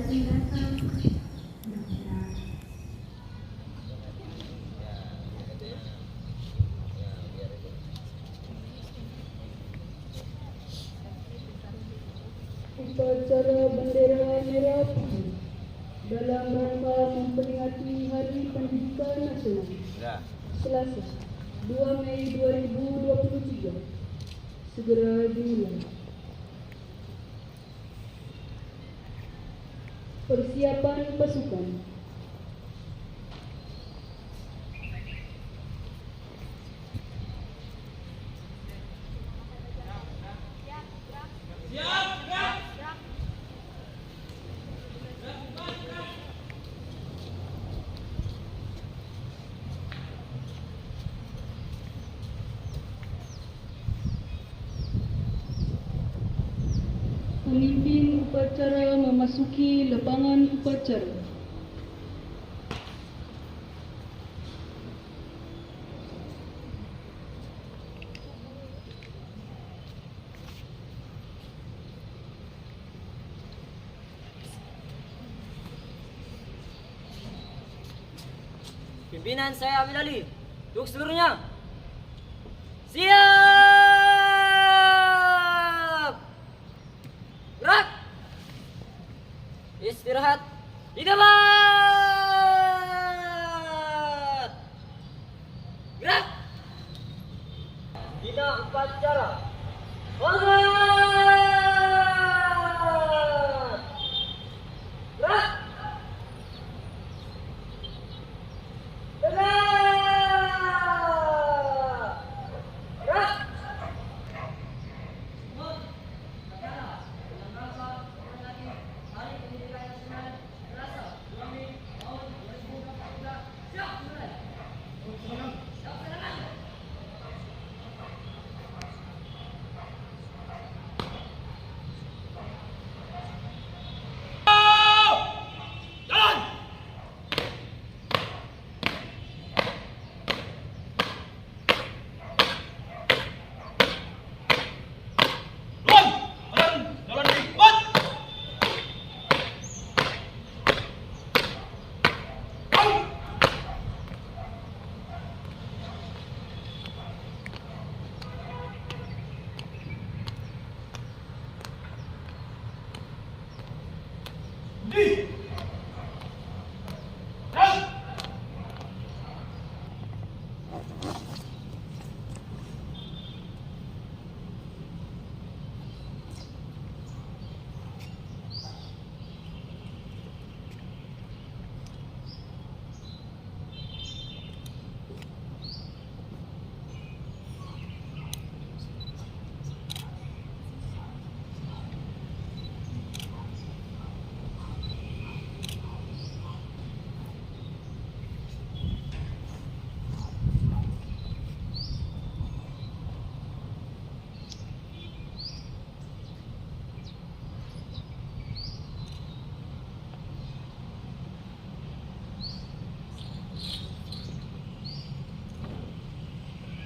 Upacara bendera merah putih dalam rangka memperingati Hari Pendidikan Nasional Selasa 2 Mei 2023 segera dimulai. Persiapan pasukan. Pemimpin upacara memasuki lapangan upacara. Pimpinan saya Amil Ali, untuk seluruhnya siap! Gerak! Istirahat di tempat! Gerak! Bina upacara hormat! Gerak!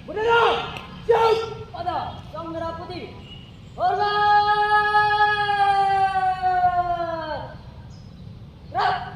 Bendera siap pada sang merah putih. Hormat! Gerak!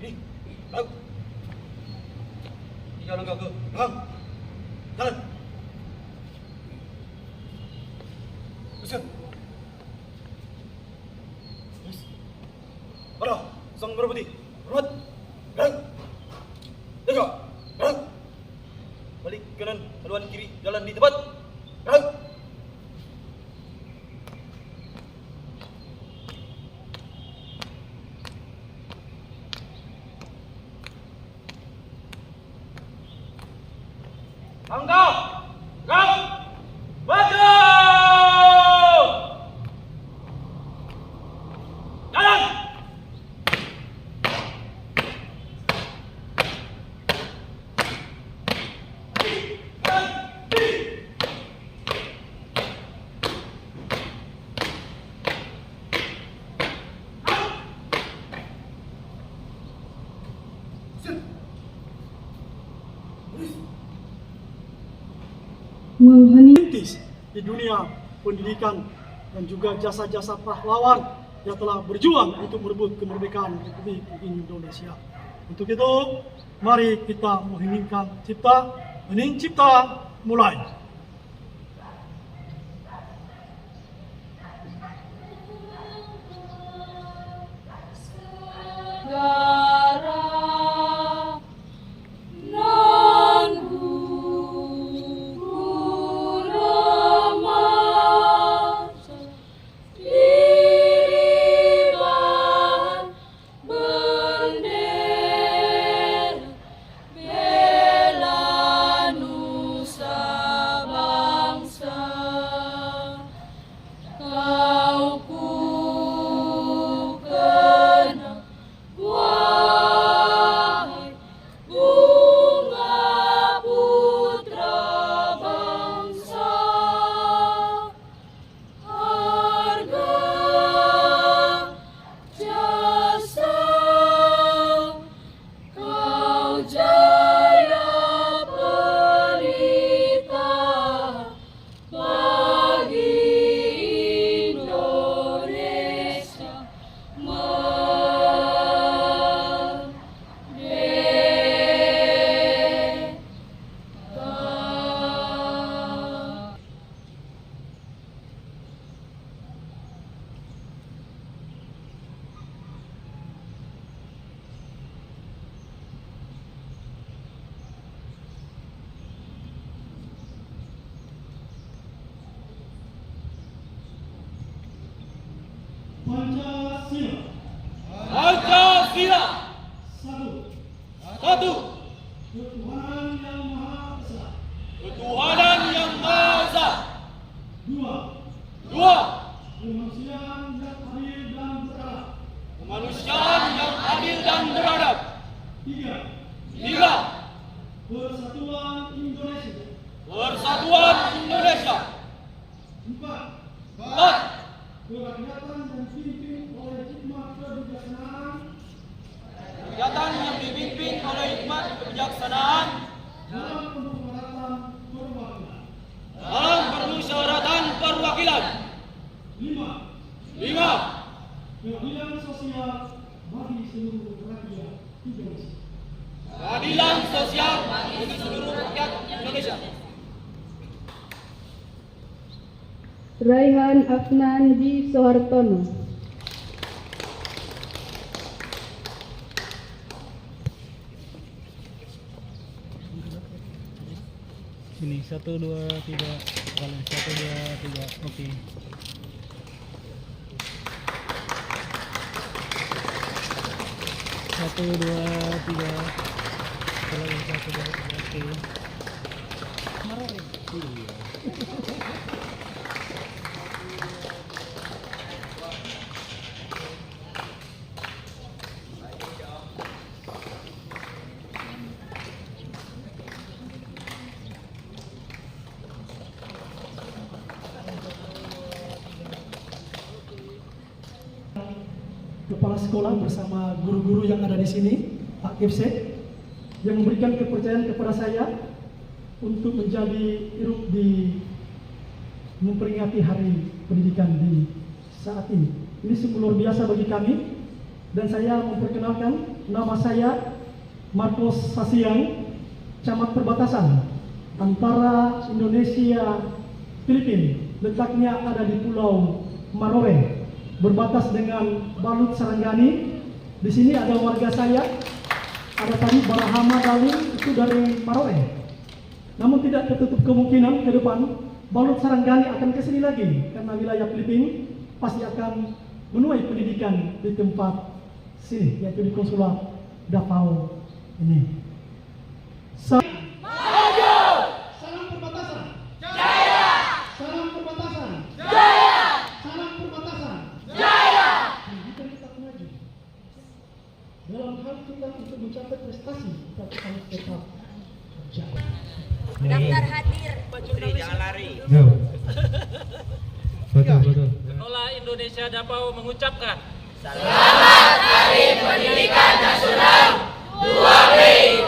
Ini, gerak. 3 langkah ke belakang. Jalan. Luruskan. Lurus. Pada sang merah putih. Hormat. Gerak. Jaga. Gerak. Balik kanan, haluan kiri, jalan di tempat. Gerak. Langkah. Gerak. Maju. Jalan. Mengheningkan di dunia pendidikan dan juga jasa-jasa pahlawan yang telah berjuang untuk merebut kemerdekaan Republik Indonesia. Untuk itu, mari kita mengheningkan cipta, hening cipta, mulai. Pancasila. Pancasila. Satu. Ketuhanan yang Maha Esa. Ketuhanan yang Maha Esa. 2. 2. Kemanusiaan yang adil dan beradab. Kemanusiaan yang adil dan beradab. 3. 3. Persatuan Indonesia. Persatuan Indonesia. 4. 4. Kerakyatan yang dipimpin oleh hikmat kebijaksanaan Kegiatan yang dipimpin oleh hikmat kebijaksanaan dalam permusyawaratan perwakilan. dalam permusyawaratan perwakilan. 5. 5. Keadilan sosial bagi seluruh rakyat Indonesia. Keadilan sosial bagi seluruh rakyat Indonesia. Raihan Afnan di Soehartono. Ini 1, 2, 3. 1, 2, 3. Oke. 1, 2, 3. Kalau 1, 2, 3. Oke. Marah ya? Iya. Kepala sekolah bersama guru-guru yang ada di sini, Pak Kipsek, yang memberikan kepercayaan kepada saya untuk menjadi irup di memperingati Hari Pendidikan di saat ini. Ini sungguh luar biasa bagi kami, dan saya memperkenalkan nama saya Marcos Sasiang, camat perbatasan antara Indonesia Filipina. Letaknya ada di Pulau Maroe, berbatas dengan Balut Saranggani. Di sini ada warga saya, ada tadi Barahama Dalim, itu dari Maroe. Namun tidak tertutup kemungkinan ke depan Balut Saranggani akan ke sini lagi, karena wilayah Filipina pasti akan menuai pendidikan di tempat sini, yaitu di konsulat Davao ini. Salam perbatasan. Jaya. Salam perbatasan. Jaya. Salam perbatasan. Jaya. Kita maju. Dalam hal kita untuk mencapai prestasi, kita harus tetap jaya. Daftar hadir. Jangan lari. Betul. Sekolah Indonesia Davao mengucapkan Selamat Hari Pendidikan Nasional 2 Mei